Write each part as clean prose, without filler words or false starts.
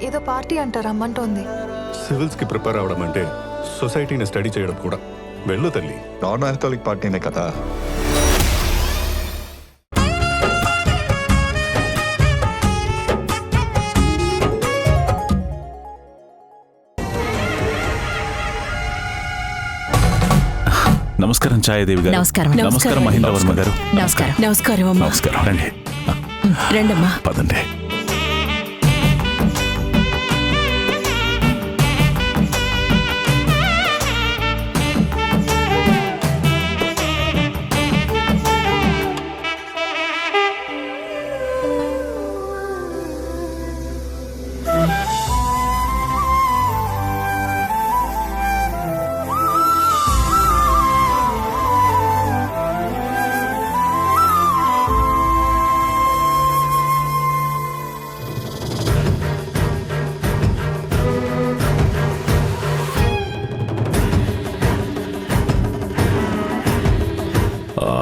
ఏదో పార్టీ అంటారు రమ్మంటోంది. సివిల్స్కి ప్రిపేర్ అవడం అంటే సొసైటీని స్టడీ చేయడం కూడా. వెళ్ళు తల్లి. నాన్ ఆల్కహాలిక్ పార్టీనే కదా. నమస్కారం ఛాయాదేవి గారు. నమస్కారం. నమస్కారం మహేంద్ర వర్మ గారు. నమస్కారం. నమస్కారం అమ్మా. నమస్కారం. రండి రండమ్మా. పదండి.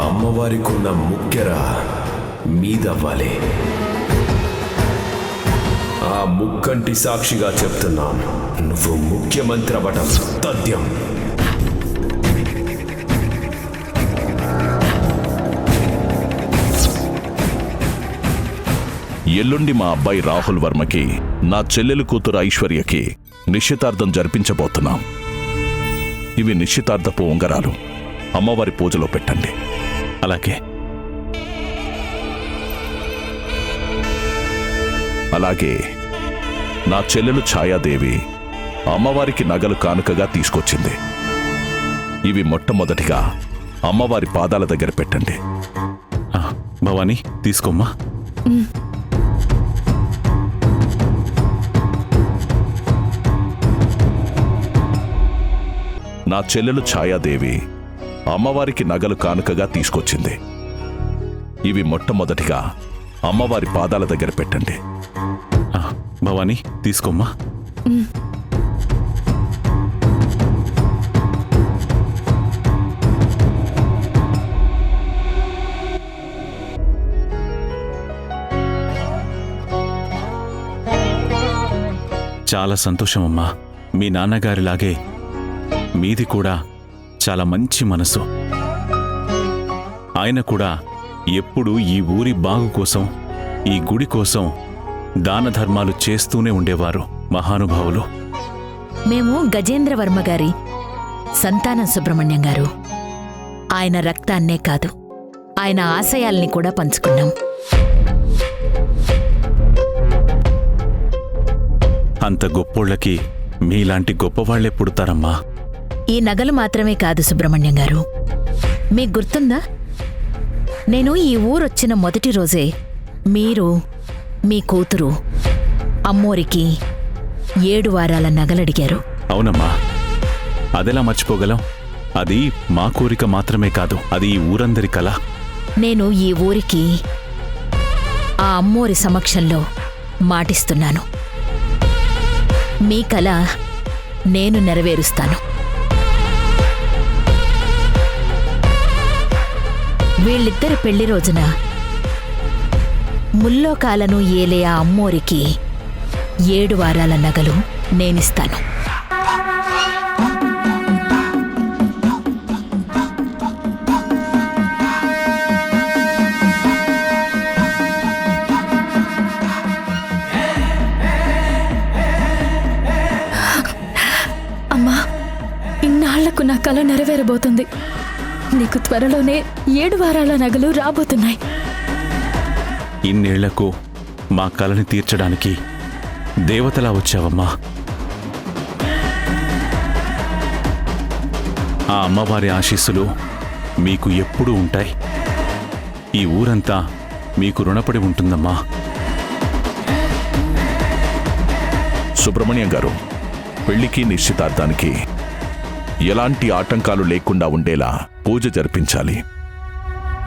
అమ్మవారికున్న ముక్కెర మీదవ్వాలి. ఆ ముక్కంటి సాక్షిగా చెప్తున్నాను, నువ్వు ముఖ్యమంత్రి అవ్వటం తథ్యం. ఎల్లుండి మా అబ్బాయి రాహుల్ వర్మకి నా చెల్లెలు కూతురు ఐశ్వర్యకి నిశ్చితార్థం జరిపించబోతున్నాం. ఇవి నిశ్చితార్థపు ఉంగరాలు. అమ్మవారి పూజలో పెట్టండి. అలాగే. అలాగే నా చెల్లెలు ఛాయాదేవి అమ్మవారికి నగలు కానుకగా తీసుకొచ్చింది. ఇవి మొట్టమొదటిగా అమ్మవారి పాదాల దగ్గర పెట్టండి. భవానీ తీసుకోమ్మా. నా చెల్లెలు ఛాయాదేవి అమ్మవారికి నగలు కానుకగా తీసుకొచ్చింది. ఇవి మొట్టమొదటిగా అమ్మవారి పాదాల దగ్గర పెట్టండి. భవానీ తీసుకోమ్మా. చాలా సంతోషమమ్మా. మీ నాన్నగారిలాగే మీది కూడా చాలా మంచి మనసు. ఆయన కూడా ఎప్పుడూ ఈ ఊరి బాగు కోసం, ఈ గుడి కోసం దాన ధర్మాలు చేస్తూనే ఉండేవారు. మహానుభావులు. మేము గజేంద్ర వర్మ గారి సంతానం సుబ్రహ్మణ్యం గారు. ఆయన రక్తాన్నే కాదు, ఆయన ఆశయాల్ని కూడా పంచుకున్నాం. అంత గొప్పోళ్ళకి మీలాంటి గొప్పవాళ్లే పుడతారమ్మా. ఈ నగలు మాత్రమే కాదు సుబ్రహ్మణ్యం గారు, మీకు గుర్తుందా, నేను ఈ ఊరొచ్చిన మొదటి రోజే మీరు, మీ కూతురు అమ్మోరికి 7 వారాల నగలడిగారు. అవునమ్మా, అదెలా మర్చిపోగలం? అది మా కోరిక మాత్రమే కాదు, అది ఈ ఊరందరి కల. నేను ఈ ఊరికి ఆ అమ్మోరి సమక్షంలో మాటిస్తున్నాను, మీ కల నేను నెరవేరుస్తాను. వీళ్ళిద్దరి పెళ్లి రోజున ముల్లోకాలను ఏలే ఆ అమ్మోరికి 7 వారాల నగలు నేనిస్తాను. అమ్మా, ఇన్నాళ్లకు నా కల నెరవేరబోతుంది. నీకు త్వరలోనే 7 వారాల నగలు రాబోతున్నాయి. ఇన్నేళ్లకు మా కలని తీర్చడానికి దేవతలా వచ్చావమ్మా. ఆ అమ్మవారి ఆశీస్సులు మీకు ఎప్పుడూ ఉంటాయి. ఈ ఊరంతా మీకు రుణపడి ఉంటుందమ్మా. సుబ్రహ్మణ్యం గారు, పెళ్లికి నిశ్చితార్థానికి ఎలాంటి ఆటంకాలు లేకుండా ఉండేలా పూజ జరిపించాలి.